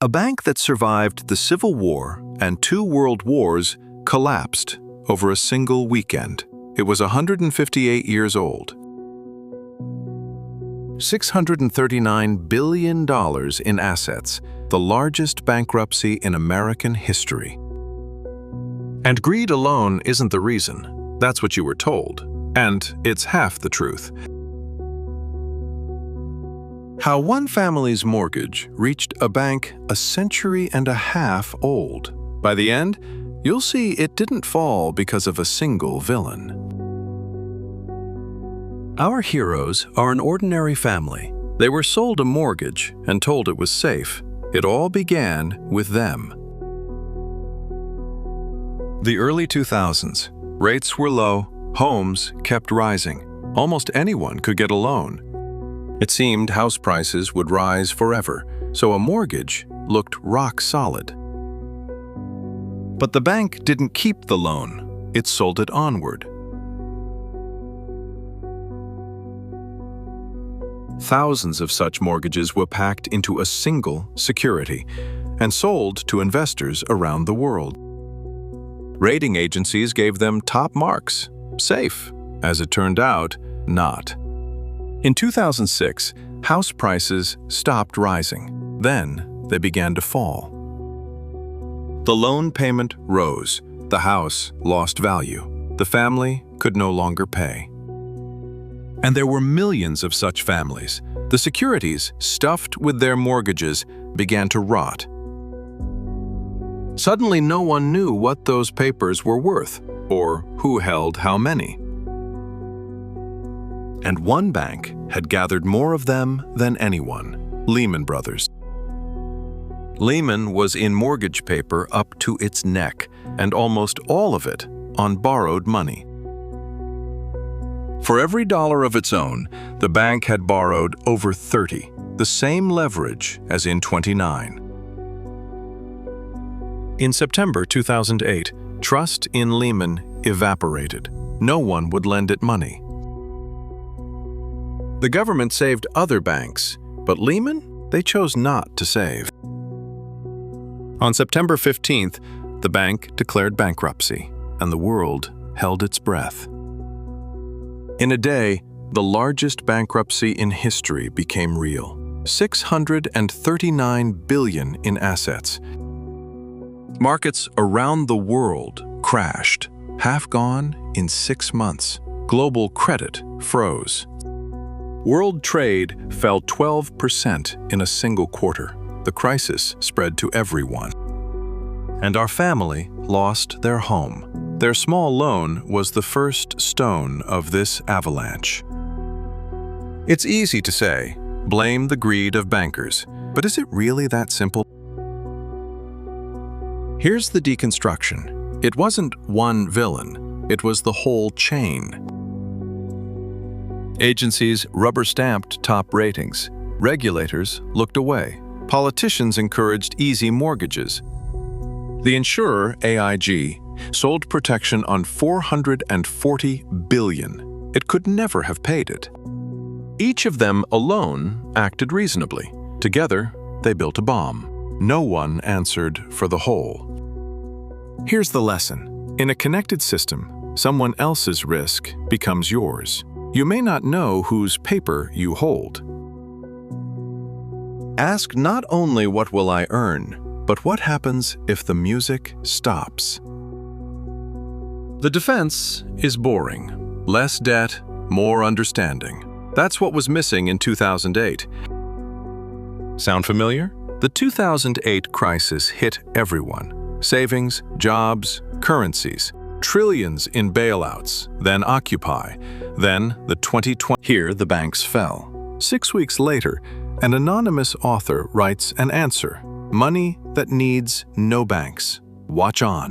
A bank that survived the Civil War and 2 world wars collapsed over a single weekend. It was 158 years old. $639 billion in assets, the largest bankruptcy in American history. And greed alone isn't the reason. That's what you were told. And it's half the truth. How one family's mortgage reached a bank a century and a half old. By the end, you'll see it didn't fall because of a single villain. Our heroes are an ordinary family. They were sold a mortgage and told it was safe. It all began with them. The early 2000s. Rates were low, homes kept rising. Almost anyone could get a loan. It seemed house prices would rise forever, so a mortgage looked rock solid. But the bank didn't keep the loan. It sold it onward. Thousands of such mortgages were packed into a single security and sold to investors around the world. Rating agencies gave them top marks. Safe. As it turned out, not. In 2006, house prices stopped rising. Then they began to fall. The loan payment rose. The house lost value. The family could no longer pay. And there were millions of such families. The securities, stuffed with their mortgages, began to rot. Suddenly, no one knew what those papers were worth, or who held how many. And one bank had gathered more of them than anyone, Lehman Brothers. Lehman was in mortgage paper up to its neck, and almost all of it on borrowed money. For every dollar of its own, the bank had borrowed over 30, the same leverage as in 29. In September 2008, trust in Lehman evaporated. No one would lend it money. The government saved other banks, but Lehman, they chose not to save. On September 15th, the bank declared bankruptcy, and the world held its breath. In a day, the largest bankruptcy in history became real. $639 billion in assets. Markets around the world crashed, half gone in 6 months. Global credit froze. World trade fell 12% in a single quarter. The crisis spread to everyone. And our family lost their home. Their small loan was the first stone of this avalanche. It's easy to say, blame the greed of bankers, but is it really that simple? Here's the deconstruction. It wasn't one villain, it was the whole chain. Agencies rubber-stamped top ratings. Regulators looked away. Politicians encouraged easy mortgages. The insurer, AIG, sold protection on $440 billion. It could never have paid it. Each of them alone acted reasonably. Together, they built a bomb. No one answered for the whole. Here's the lesson. In a connected system, someone else's risk becomes yours. You may not know whose paper you hold. Ask not only what will I earn, but what happens if the music stops. The defense is boring. Less debt, more understanding. That's what was missing in 2008. Sound familiar? The 2008 crisis hit everyone. Savings, jobs, currencies. Trillions in bailouts, then Occupy, then the 2020. Here, the banks fell. 6 weeks later, an anonymous author writes an answer. Money that needs no banks. Watch on.